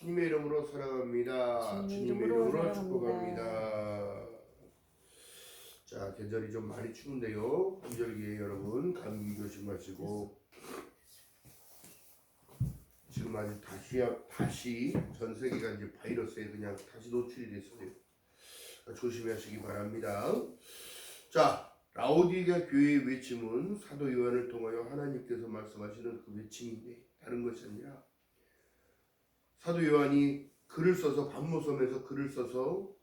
주님의 이름으로 사랑합니다. 주님의 이름으로 축복합니다. 자, 계절이 좀 많이 추운데요. 환절기에 여러분 감기 조심하시고, 지금 아직 다시 전 세계가 이제 바이러스에 그냥 다시 노출이 됐어요. 조심하시기 바랍니다. 자, 라오디게아 교회의 외침은 사도 요한을 통하여 하나님께서 말씀하시는 그 외침인데 다른 것이 아니라 사도 요한이 글을 써서 반모섬에서 글을 써서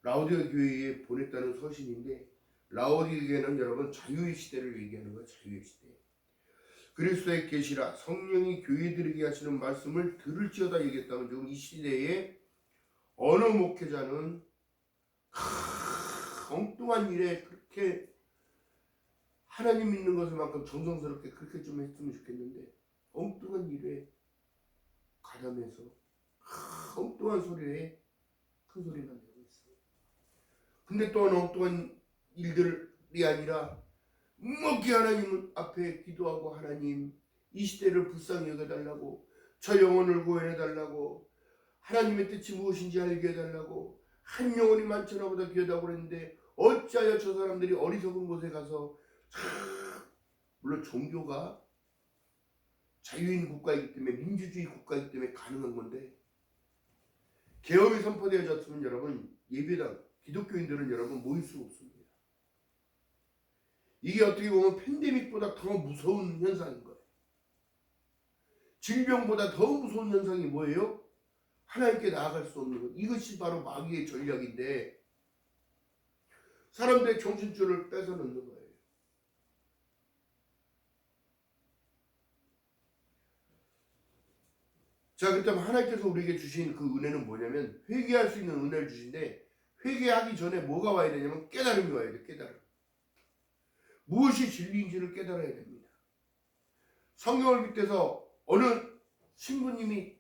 라오디게아 교회에 보냈다는 서신인데, 라오디게아는 여러분 자유의 시대를 얘기하는 거예요. 자유의 시대. 그리스도의 계시라 성령이 교회들에게 하시는 말씀을 들을지어다 얘기했다면 지금 이 시대에 어느 목회자는 엉뚱한 일에 그렇게 하나님 믿는 것을만큼 정성스럽게 그렇게 좀 했으면 좋겠는데, 엉뚱한 일에 가담해서 엉뚱한 소리에 큰 소리가 내고 있어요. 근데 또한 엉뚱한 일들이 아니라 묵묵히 하나님 앞에 기도하고, 하나님 이 시대를 불쌍히 여겨달라고, 저 영혼을 구원해달라고, 하나님의 뜻이 무엇인지 알게 해달라고, 한 영혼이 만천하보다 귀하다고 그랬는데 어찌하여 저 사람들이 어리석은 곳에 가서, 물론 종교가 자유인 국가이기 때문에, 민주주의 국가이기 때문에 가능한 건데, 계엄이 선포되어졌으면 여러분 예배당 기독교인들은 여러분 모일 수 없습니다. 이게 어떻게 보면 팬데믹보다 더 무서운 현상인 거예요. 질병보다 더 무서운 현상이 뭐예요? 하나님께 나아갈 수 없는 것. 이것이 바로 마귀의 전략인데 사람들의 정신줄을 뺏어놓는 거예요. 자, 그렇다면 하나님께서 우리에게 주신 그 은혜는 뭐냐면, 회개할 수 있는 은혜를 주신데, 회개하기 전에 뭐가 와야 되냐면 깨달음이 와야 돼. 깨달음. 무엇이 진리인지를 깨달아야 됩니다. 성경을 빗대서 어느 신부님이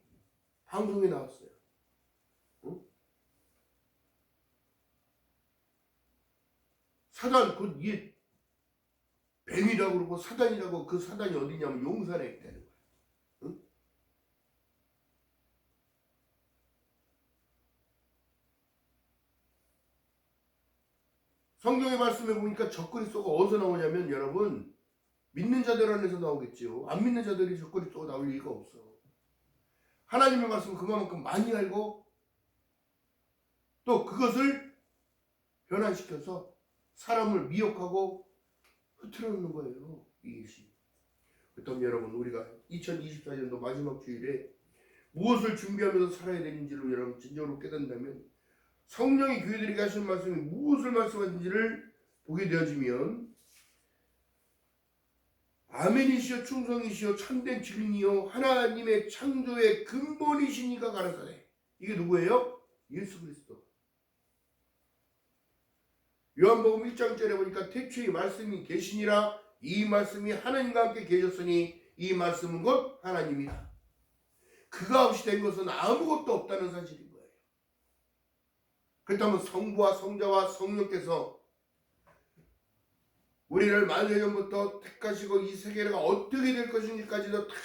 방송에 나왔어요. 응? 사단, 그 이게 뱀이라고 그러고 사단이라고, 그 사단이 어디냐면 용산에 있다는 거예요. 응? 성경의 말씀에 보니까 적그리스도가 어디서 나오냐면 여러분, 믿는 자들 안에서 나오겠지요. 안 믿는 자들이 적그리스도가 나올 리가 없어. 하나님의 말씀을 그만큼 많이 알고 또 그것을 변환시켜서 사람을 미혹하고 흐트러놓는 거예요. 이것이. 그렇다면 여러분, 우리가 2024년도 마지막 주일에 무엇을 준비하면서 살아야 되는지를 여러분 진정으로 깨닫는다면, 성령이 교회들에게 하시는 말씀이 무엇을 말씀하시는지를 보게 되어지면, 아멘이시여 충성이시여 참된 증인이여 하나님의 창조의 근본이시니가 가라사대. 이게 누구예요? 예수 그리스도. 요한복음 1장절에 보니까 태초에 말씀이 계시니라, 이 말씀이 하나님과 함께 계셨으니 이 말씀은 곧 하나님이라. 그가 없이 된 것은 아무것도 없다는 사실인 거예요. 그렇다면 성부와 성자와 성령께서 우리를 만세전부터 택하시고 이 세계가 어떻게 될 것인지까지도 다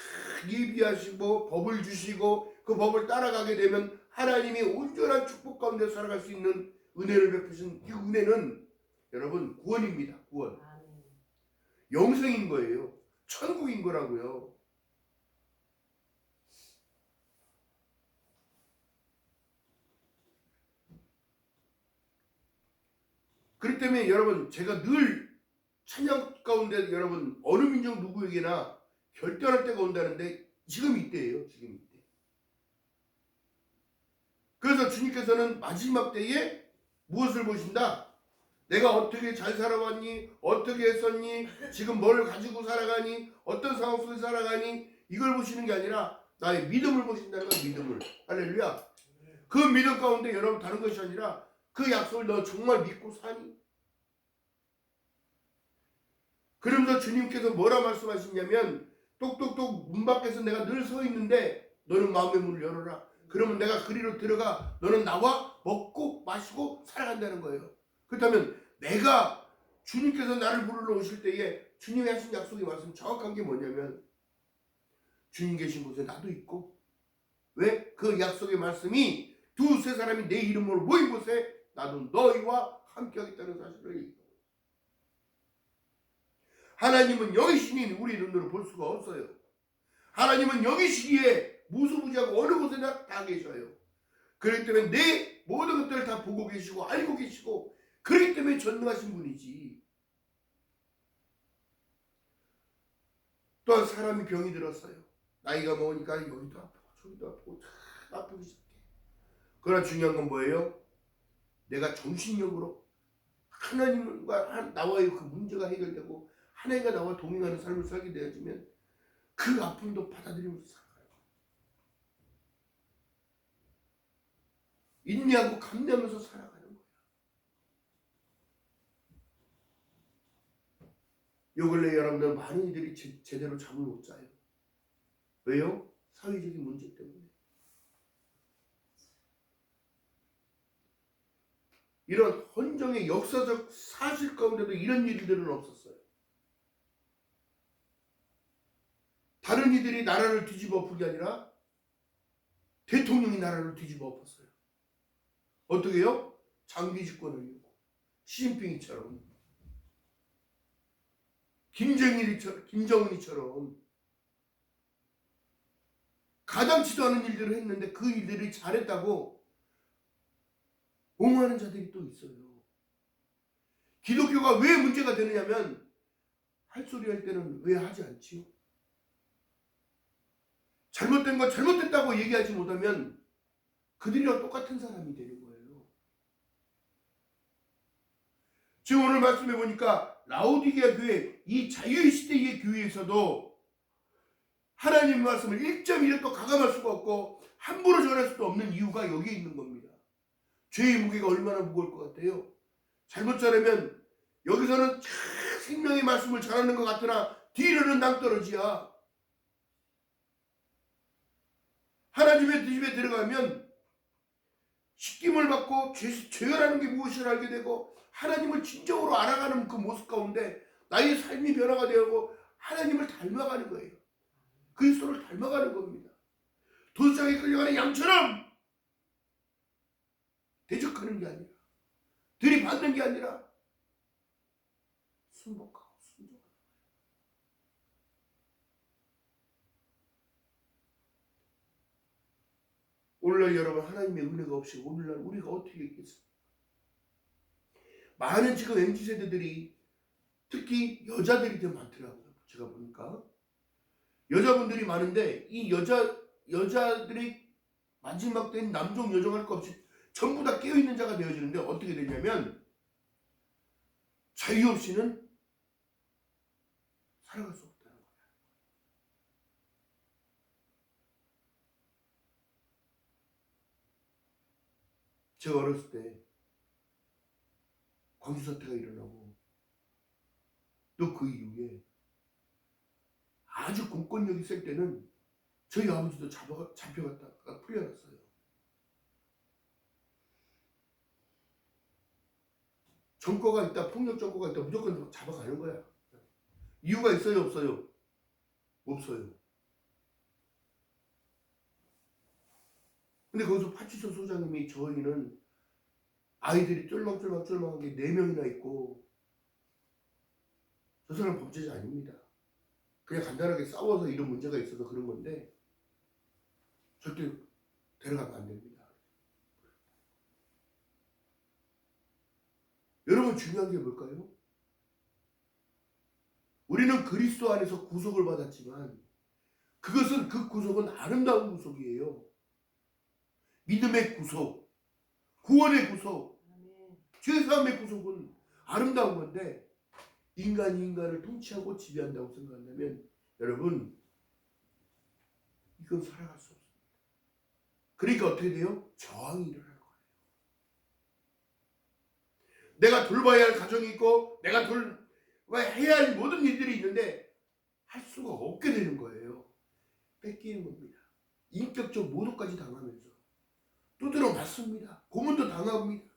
예비하시고 법을 주시고, 그 법을 따라가게 되면 하나님이 온전한 축복 가운데 살아갈 수 있는 은혜를 베푸신 이 은혜는 여러분 구원입니다. 구원. 영생인 거예요. 천국인 거라고요. 그렇기 때문에 여러분, 제가 늘 찬양 가운데 여러분 어느 민족 누구에게나 결단할 때가 온다는데 지금 이때예요. 지금 이때. 그래서 주님께서는 마지막 때에 무엇을 보신다? 내가 어떻게 잘 살아왔니? 어떻게 했었니? 지금 뭘 가지고 살아가니? 어떤 상황 속에 살아가니? 이걸 보시는 게 아니라 나의 믿음을 보신다는 거야. 믿음을. 할렐루야. 그 믿음 가운데 여러분 다른 것이 아니라 그 약속을 너 정말 믿고 사니? 그러면서 주님께서 뭐라 말씀하시냐면, 똑똑똑 문 밖에서 내가 늘 서 있는데 너는 마음의 문을 열어라. 그러면 내가 그리로 들어가 너는 나와 먹고 마시고 살아간다는 거예요. 그렇다면 내가 주님께서 나를 부르러 오실 때에 주님이 하신 약속의 말씀 정확한 게 뭐냐면, 주님 계신 곳에 나도 있고, 왜? 그 약속의 말씀이 두세 사람이 내 이름으로 모인 곳에 나도 너희와 함께 하겠다는 사실을 얘기합니다. 하나님은 영이시니 우리 눈으로 볼 수가 없어요. 하나님은 영이시기에 무수무지하고 어느 곳에나 다 계셔요. 그렇기 때문에 내 모든 것들을 다 보고 계시고 알고 계시고 그렇기 때문에 전능하신 분이지. 또한 사람이 병이 들었어요. 나이가 먹으니까 여기도 아프고 저기도 아프고 다 아프기 시작해. 그러나 중요한 건 뭐예요? 내가 정신력으로 하나님과 나와의 그 문제가 해결되고 하나님과 나와 동행하는 삶을 살게 되어지면 그 아픔도 받아들이면서 살아가요. 인내하고 감내하면서 살아가는 거예요. 요 근래 여러분들 많은 이들이 제대로 잠을 못 자요. 왜요? 사회적인 문제 때문에. 이런 헌정의 역사적 사실 가운데도 이런 일들은 없었어요. 다른 이들이 나라를 뒤집어 엎은 게 아니라 대통령이 나라를 뒤집어 엎었어요. 어떻게 해요? 장기 집권을 이루고 시진핑이처럼 김정은이처럼 가당치도 않은 일들을 했는데 그 일들이 잘했다고 옹호하는 자들이 또 있어요. 기독교가 왜 문제가 되느냐면 할 소리 할 때는 왜 하지 않지요? 잘못된 거 잘못됐다고 얘기하지 못하면 그들이랑 똑같은 사람이 되는 거예요. 지금 오늘 말씀해 보니까 라오디게아 교회, 이 자유의 시대의 교회에서도 하나님 말씀을 1.1도 가감할 수가 없고 함부로 전할 수도 없는 이유가 여기에 있는 겁니다. 죄의 무게가 얼마나 무거울 것 같아요? 잘못 전하면 여기서는 생명의 말씀을 전하는 것 같으나 뒤로는 낭떠러지야. 하나님의 집에 들어가면 식김을 받고 죄라는 게 무엇을 알게 되고 하나님을 진정으로 알아가는 그 모습 가운데 나의 삶이 변화가 되고 하나님을 닮아가는 거예요. 그리스도를 닮아가는 겁니다. 도시장에 끌려가는 양처럼 대적하는 게 아니라 들이받는 게 아니라 순복하고 순종하는 거예요. 오늘날 여러분 하나님의 은혜가 없이 오늘날 우리가 어떻게 있겠습니까? 많은 지금 MZ세대들이 특히 여자들이 더 많더라고요. 제가 보니까 여자분들이 많은데 이 여자들이 마지막 된 남종 여종 할 것 없이 전부 다 깨어있는 자가 되어지는데 어떻게 되냐면 자유 없이는 살아갈 수 없다는 거예요. 제가 어렸을 때 광주 사태가 일어나고 또 그 이후에 아주 공권력이 셀 때는 저희 아버지도 잡혀갔다가 풀려났어요. 정권가 있다, 폭력 정권가 있다 무조건 잡아가는 거야. 이유가 있어요, 없어요? 없어요. 근데 거기서 파치소 소장님이 저희는 아이들이 쫄망쫄망한 게 4명이나 있고 저 사람 범죄자 아닙니다. 그냥 간단하게 싸워서 이런 문제가 있어서 그런 건데 절대 데려가면 안 됩니다. 여러분 중요한 게 뭘까요? 우리는 그리스도 안에서 구속을 받았지만 그 구속은 아름다운 구속이에요. 믿음의 구속, 구원의 구속, 죄사함의 구속은 아름다운 건데 인간이 인간을 통치하고 지배한다고 생각한다면 여러분 이건 살아갈 수 없습니다. 그러니까 어떻게 돼요? 저항이 일어나는 거예요. 내가 돌봐야 할 가정이 있고 내가 해야 할 모든 일들이 있는데 할 수가 없게 되는 거예요. 뺏기는 겁니다. 인격적 모독까지 당하면서 두드러 맞습니다. 고문도 당합니다.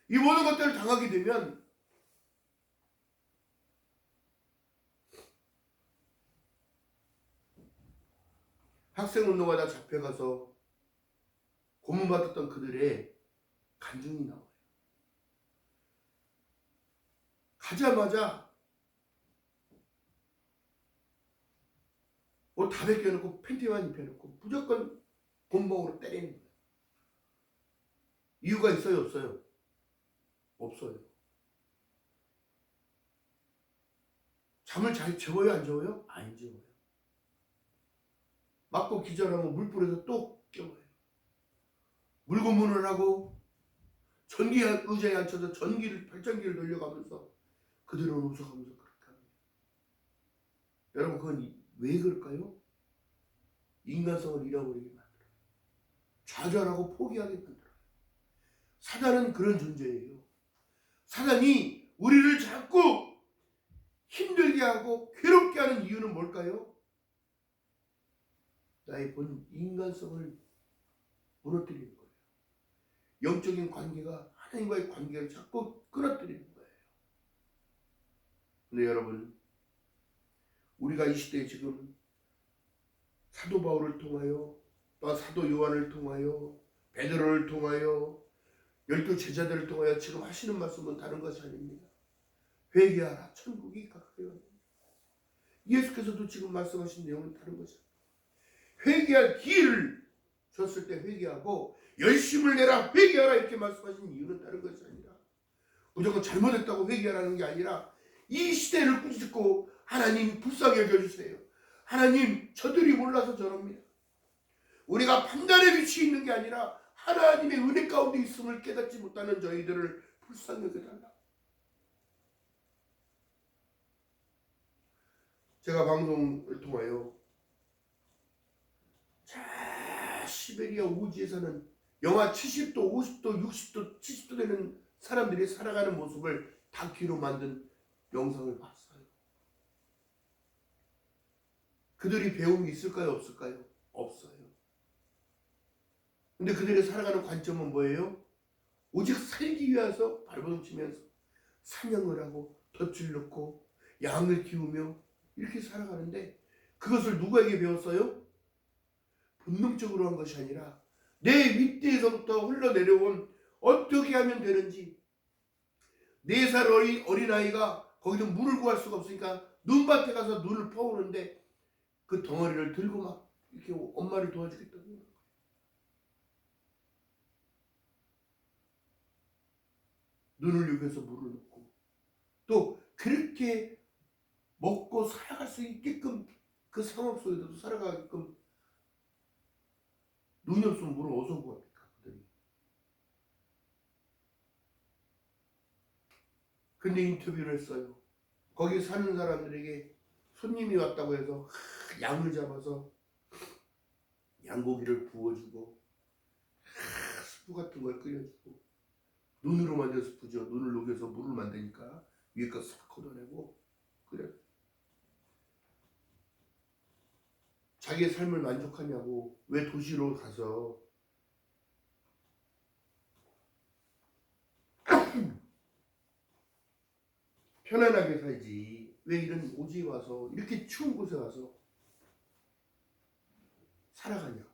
이 모든 것들을 당하게 되면 학생운동하다 잡혀가서 고문받았던 그들의 간증이 나와요. 가자마자 옷 다 벗겨놓고 팬티만 입혀놓고 무조건 곤봉으로 때리는 거예요. 이유가 있어요? 없어요? 없어요. 잠을 잘 재워요? 안 재워요? 안 재워요. 맞고 기절하면 물 뿌려서 또 깨워요. 물고문을 하고 전기 의자에 앉혀서 발전기를 돌려가면서 그들은 웃어가면서 그렇게 합니다. 여러분, 그건 왜 그럴까요? 인간성을 잃어버리게 만들어요. 좌절하고 포기하게 만들어요. 사단은 그런 존재예요. 사단이 우리를 자꾸 힘들게 하고 괴롭게 하는 이유는 뭘까요? 나의 본 인간성을 무너뜨리는 거예요. 영적인 관계가, 하나님과의 관계를 자꾸 끊어뜨리는 거예요. 근데 여러분, 우리가 이 시대에 지금 사도 바울을 통하여, 또 사도 요한을 통하여, 베드로를 통하여, 12 제자들을 통하여 지금 하시는 말씀은 다른 것이 아닙니다. 회개하라, 천국이 가까이 왔습니다. 예수께서도 지금 말씀하신 내용은 다른 것이 아닙니다. 회개할 기회를 줬을 때 회개하고, 열심을 내라, 회개하라 이렇게 말씀하신 이유는 다른 것이 아니라 무조건 잘못했다고 회개하라는 게 아니라 이 시대를 꾸짖고 하나님 불쌍히 여겨주세요. 하나님, 저들이 몰라서 저럽니다. 우리가 판단의 위치에 있는 게 아니라 하나님의 은혜 가운데 있음을 깨닫지 못하는 저희들을 불쌍히 여겨달라. 제가 방송을 통하여 시베리아 우지에 사는 영하 70도, 50도, 60도, 70도 되는 사람들이 살아가는 모습을 다큐로 만든 영상을 봤어요. 그들이 배움이 있을까요? 없을까요? 없어요. 근데 그들이 살아가는 관점은 뭐예요? 오직 살기 위해서 발버둥 치면서 사냥을 하고 덫을 넣고 양을 키우며 이렇게 살아가는데, 그것을 누구에게 배웠어요? 본능적으로 한 것이 아니라 내 윗대에서부터 흘러내려온, 어떻게 하면 되는지. 4살 어린아이가 거기서 물을 구할 수가 없으니까 눈밭에 가서 눈을 퍼오는데 그 덩어리를 들고 막 이렇게 엄마를 도와주겠다는 거예요. 눈을 녹여서 물을 넣고, 또 그렇게 먹고 살아갈 수 있게끔, 그 상황 속에서도 살아가게끔, 눈이 없으면 물을 어디서 구합니까? 그들이. 근데 인터뷰를 했어요. 거기 사는 사람들에게 손님이 왔다고 해서 양을 잡아서 양고기를 구워주고 스프 같은 걸 끓여주고, 눈으로 만든 스프죠. 눈을 녹여서 물을 만드니까 위에 거 싹 걷어내고 끓여. 자기의 삶을 만족하냐고. 왜 도시로 가서 편안하게 살지, 왜 이런 오지에 와서 이렇게 추운 곳에 와서 살아가냐.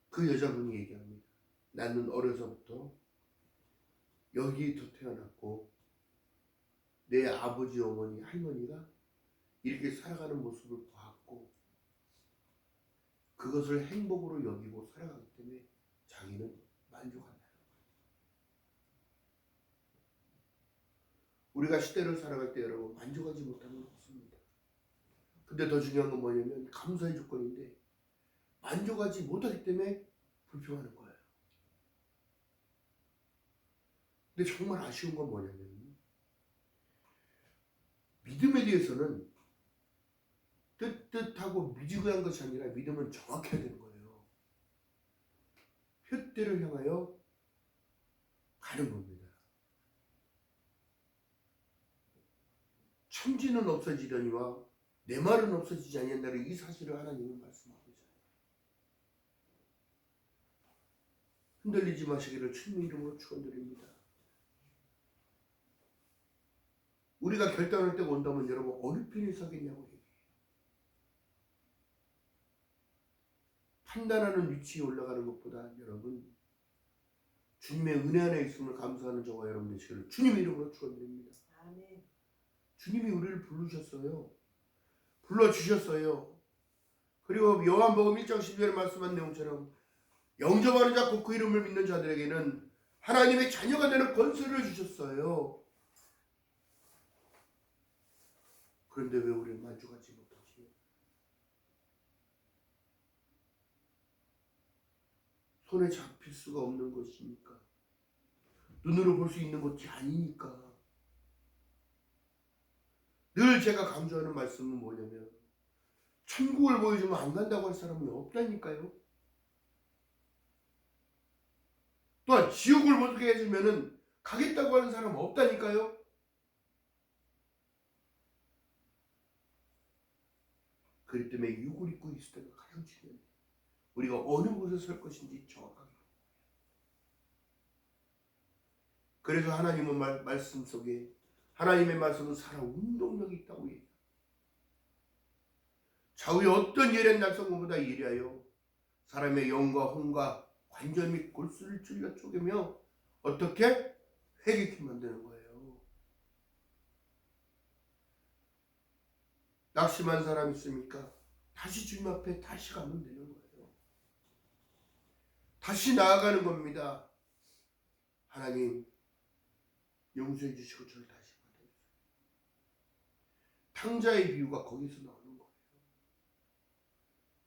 그 여자분이 얘기합니다. 나는 어려서부터 여기에 태어났고 내 아버지, 어머니, 할머니가 이렇게 살아가는 모습을 보았고 그것을 행복으로 여기고 살아가기 때문에 자기는 만족한다. 우리가 시대를 살아갈 때 여러분, 만족하지 못하는 건 없습니다. 근데 더 중요한 건 뭐냐면 감사의 조건인데, 만족하지 못하기 때문에 불평하는 거예요. 근데 정말 아쉬운 건 뭐냐면, 믿음에 대해서는 뜻하고 미지근한 것이 아니라 믿음은 정확해야 되는 거예요. 표대를 향하여 가는 겁니다. 천지는 없어지려니와 내 말은 없어지지 아니한다는 이 사실을 하나님은 말씀하고 있어요. 흔들리지 마시기를 주님의 이름으로 축원드립니다. 우리가 결단할 때가 온다면 여러분, 어느 편에 서겠냐고 얘기해요. 판단하는 위치에 올라가는 것보다 여러분 주님의 은혜 안에 있음을 감사하는 저와 여러분 되시기를 주님의 이름으로 축원드립니다. 아멘. 주님이 우리를 부르셨어요. 불러주셨어요. 그리고 요한복음 1장 12절에 말씀한 내용처럼 영접하는 자 곧 그 이름을 믿는 자들에게는 하나님의 자녀가 되는 권세를 주셨어요. 그런데 왜 우리는 만족하지 못하지요? 손에 잡힐 수가 없는 것이니까, 눈으로 볼 수 있는 것이 아니니까. 늘 제가 강조하는 말씀은 뭐냐면 천국을 보여주면 안 간다고 할 사람이 없다니까요. 또한 지옥을 보게 해주면 가겠다고 하는 사람은 없다니까요. 그렇기 때문에 육을 입고 있을 때가 가장 중요해요. 우리가 어느 곳에 설 것인지 정확하게. 그래서 하나님은 말씀 속에 하나님의 말씀은 살아 운동력이 있다고 해요. 좌우의 어떤 예련 날성보다 예리하여 사람의 영과 혼과 관절 및 골수를 찔러 쪼개며 어떻게 회개케 만드는 거예요. 낙심한 사람 있습니까? 다시 주님 앞에 다시 가면 되는 거예요. 다시 나아가는 겁니다. 하나님 용서해 주시고 저를 다시 받아주세요. 탕자의 비유가 거기서 나오는 거예요.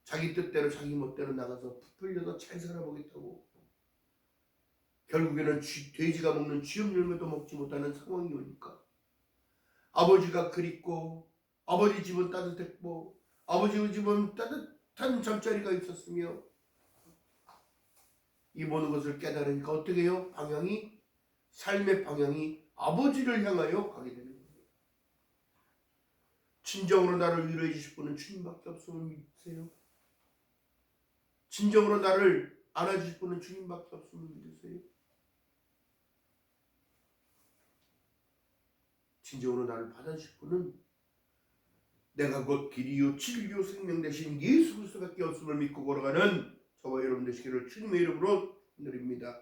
자기 뜻대로 자기 멋대로 나가서 부풀려서 잘 살아보겠다고 결국에는 돼지가 먹는 쥐염 열매도 먹지 못하는 상황이 오니까 아버지가 그립고 아버지 집은 따뜻했고 아버지 집은 따뜻한 잠자리가 있었으며 이 모든 것을 깨달으니까 어떻게 해요? 삶의 방향이 아버지를 향하여 가게 되는 거예요. 진정으로 나를 위로해 주실 분은 주님밖에 없음을 믿으세요. 진정으로 나를 안아주실 분은 주님밖에 없음을 믿으세요. 진정으로 나를 받아주실 분은 내가 곧 길이요 진리요 생명 되신 예수 그리스도밖에 없음을 믿고 걸어가는 저와 여러분 되시기를 주님의 이름으로 드립니다.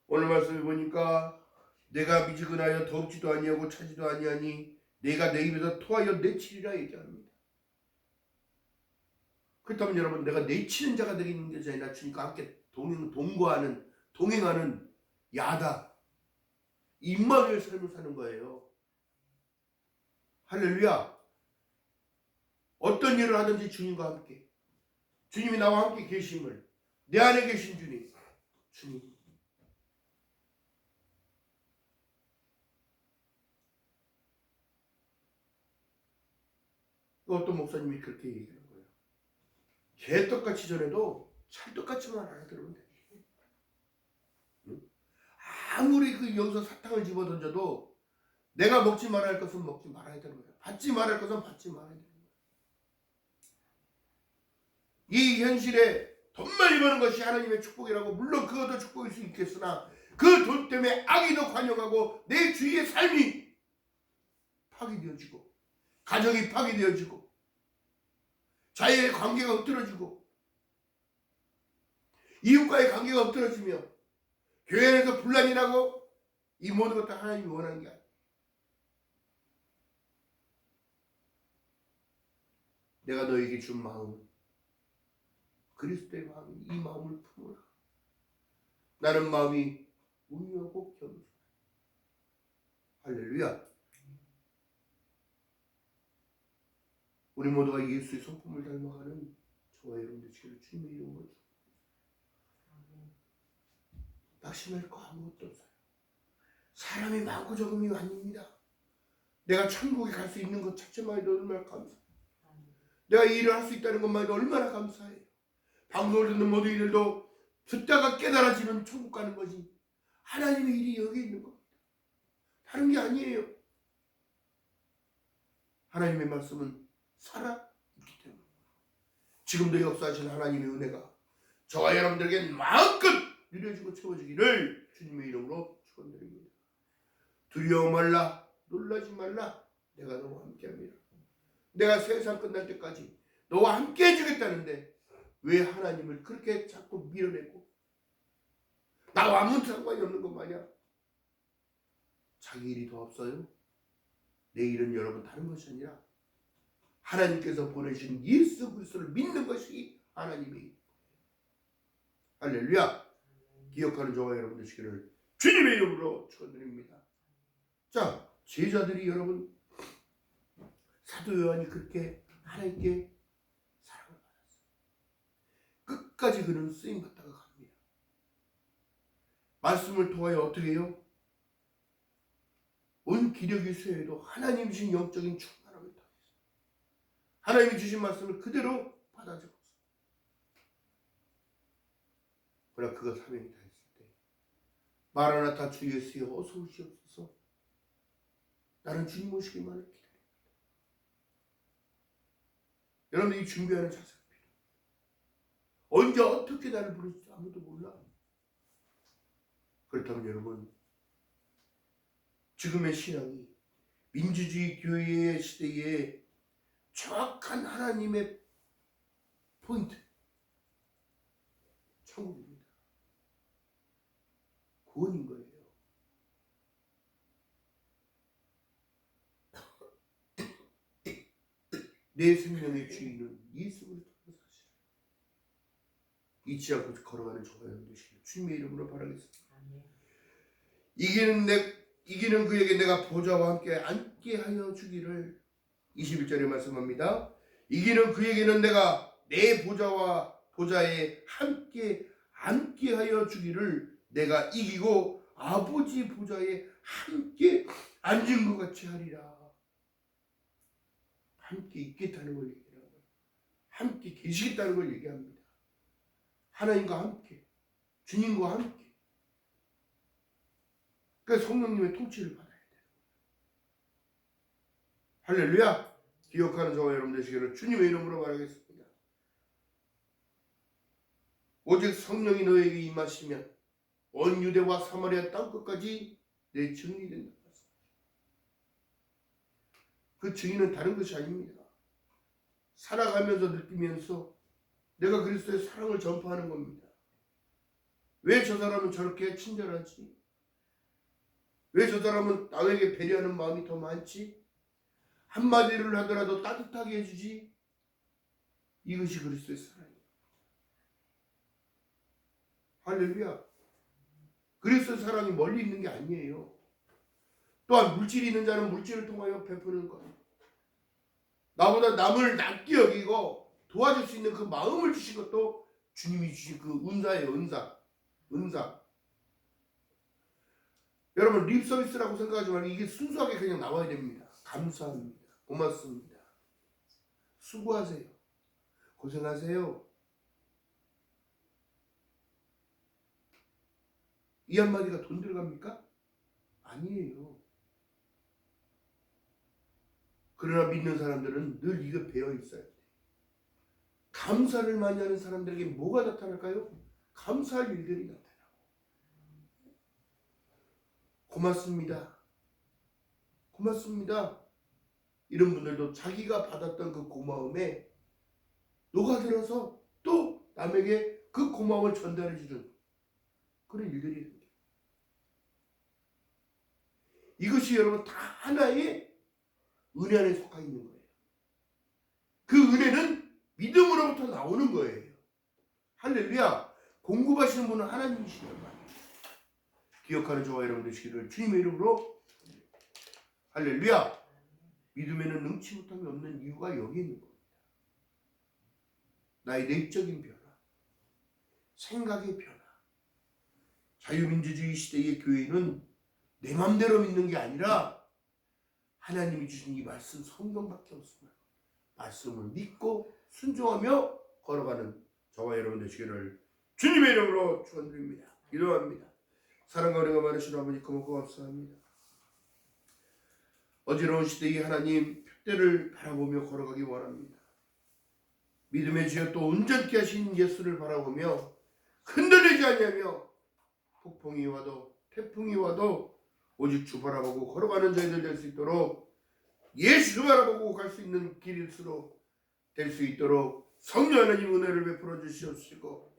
오늘 말씀해 보니까 내가 미지근하여 더럽지도 아니하고 차지도 아니하니 내가 내 입에서 토하여 내치리라 얘기합니다. 그렇다면 여러분 내가 내치는 자가 되는 것이 아니라 주님과 함께 동행하는 야다 임마누엘 삶을 사는 거예요. 할렐루야. 어떤 일을 하든지 주님과 함께 주님이 나와 함께 계심을 내 안에 계신 주님 어떤 목사님이 그렇게 얘기하는 거예요. 개떡같이 전해도 찰떡같이만 알아들으면 돼. 응? 아무리 여기서 사탕을 집어던져도 내가 먹지 말아야 할 것은 먹지 말아야 되는 거야. 받지 말아야 할 것은 받지 말아야 되는 거야. 이 현실에 돈 많이 버는 것이 하나님의 축복이라고 물론 그것도 축복일 수 있겠으나 그 돈 때문에 악의도 관영하고 내 주위의 삶이 파괴되어지고 가정이 파괴되어지고 자녀의 관계가 엎드러지고 이웃과의 관계가 엎드러지며 교회 안에서 분란이 나고 이 모든 것도 하나님이 원하는 게 아니에요. 내가 너에게 준 마음은 그리스도의 마음이 이 마음을 품어라. 나는 마음이 온유하고 겸손하다. 할렐루야. 우리 모두가 예수의 성품을 닮아가는 저와 여러분 되시기를 주님의 이름으로 낙심할 거 아무것도 없어요. 사람이 많고 적음이 아닙니다. 내가 천국에 갈 수 있는 것 자체만 해도 얼마나 감사해요. 내가 이 일을 할 수 있다는 것만 해도 얼마나 감사해요. 방송을 듣는 모든 이들도 듣다가 깨달아지면 천국 가는 것이 하나님의 일이 여기 있는 겁니다. 다른 게 아니에요. 하나님의 말씀은 살아있기 때문에 지금도 역사하신 하나님의 은혜가 저와 여러분들에게 마음껏 누려지고 채워지기를 주님의 이름으로 축원드립니다. 두려워 말라, 놀라지 말라. 내가 너와 함께합니다. 내가 세상 끝날 때까지 너와 함께 해주겠다는데 왜 하나님을 그렇게 자꾸 밀어내고 나와 아무 상관이 없는 것 마냥 자기 일이 더 없어요? 내 일은 여러분 다른 것이 아니라 하나님께서 보내신 예수 그리스도를 믿는 것이 하나님의 일. 할렐루야. 기억하는 저와 여러분 되시기를 주님의 이름으로 축원드립니다. 자, 제자들이 여러분 사도 요한이 그렇게 하나님께 사랑을 받았어요. 끝까지 그는 쓰임 받다가 갑니다. 말씀을 통하여 어떻게 해요? 온 기력이 쇠해도 하나님 주신 영적인 충만함을 당했어요. 하나님이 주신 말씀을 그대로 받아 적었어요. 그러나 그가 사명이 다했을 때 마라나타 주 예수여 어서 오시옵소서. 나는 주님 오시기만을 기다립니다. 여러분들이 준비하는 자세가 필요해요. 언제 어떻게 나를 부를지 아무도 몰라. 그렇다면 여러분 지금의 신앙이 민주주의 교회의 시대에 정확한 하나님의 포인트 천국입니다. 구원인 거예요. 내 생명의 주인은 예수 그리스도라는 사실 잊지 않고 걸어가는 저와 여러분 되시길 주님의 이름으로 바라겠습니다. 이기는 그에게 내가 보좌와 함께 앉게 하여 주기를 21절에 말씀합니다. 이기는 그에게는 내가 내 보좌에 함께 앉게 하여 주기를 내가 이기고 아버지 보좌에 함께 앉은 것 같이 하리라. 함께 있겠다는 걸 얘기하는 거예요. 함께 계시겠다는 걸 얘기합니다. 하나님과 함께, 주님과 함께. 그러니까 성령님의 통치를 받아야 돼요. 할렐루야. 기억하는 저와 여러분 되시기를 주님의 이름으로 바라겠습니다. 오직 성령이 너에게 임하시면 온 유대와 사마리아 땅끝까지 내 증인이 된다. 그 증인은 다른 것이 아닙니다. 살아가면서 느끼면서 내가 그리스도의 사랑을 전파하는 겁니다. 왜 저 사람은 저렇게 친절하지? 왜 저 사람은 남에게 배려하는 마음이 더 많지? 한마디를 하더라도 따뜻하게 해주지? 이것이 그리스도의 사랑이에요. 할렐루야. 그리스도의 사랑이 멀리 있는 게 아니에요. 또한 물질이 있는 자는 물질을 통하여 베푸는 것. 나보다 남을 낫게 여기고 도와줄 수 있는 그 마음을 주신 것도 주님이 주신 그 은사예요. 은사. 여러분 립서비스라고 생각하지 말고 이게 순수하게 그냥 나와야 됩니다. 감사합니다. 고맙습니다. 수고하세요. 고생하세요. 이 한마디가 돈 들어갑니까? 아니에요. 그러나 믿는 사람들은 늘 이거 배어 있어야 돼. 감사를 많이 하는 사람들에게 뭐가 나타날까요? 감사할 일들이 나타나고. 고맙습니다. 고맙습니다. 이런 분들도 자기가 받았던 그 고마움에 녹아들어서 또 남에게 그 고마움을 전달해 주는 그런 일들이 생겨요. 이것이 여러분 다 하나의 은혜 안에 속하 있는 거예요. 그 은혜는 믿음으로부터 나오는 거예요. 할렐루야. 공급하시는 분은 하나님이시란 말이에요. 기억하는 저와 여러분 되시기를 주님의 이름으로 할렐루야. 믿음에는 능치 못함이 없는 이유가 여기 있는 겁니다. 나의 내적인 변화, 생각의 변화. 자유민주주의 시대의 교회는 내 맘대로 믿는 게 아니라 하나님이 주신 이 말씀 성경밖에 없습니다. 말씀을 믿고 순종하며 걸어가는 저와 여러분 되시기를 주님의 이름으로 축원드립니다. 기도합니다. 사랑과 은혜가 많으신 아버지 고맙고 감사합니다. 어지러운 시대의 하나님 표대를 바라보며 걸어가기 원합니다. 믿음의 주여 또 온전케 하신 예수를 바라보며 흔들리지 아니하며 폭풍이 와도 태풍이 와도 오직 주 바라보고 걸어가는 저희들 될 수 있도록 예수 바라보고 갈 수 있는 길일수록 될 수 있도록 성령 하나님 은혜를 베풀어 주시옵시고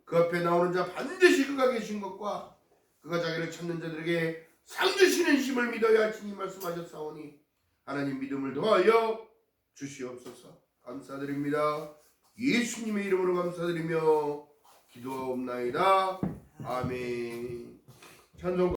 그 앞에 나오는 자 반드시 그가 계신 것과 그가 자기를 찾는 자들에게 상 주시는 힘을 믿어야 친히 말씀하셨사오니 하나님 믿음을 더하여 주시옵소서. 감사드립니다. 예수님의 이름으로 감사드리며 기도하옵나이다. 아멘. 찬송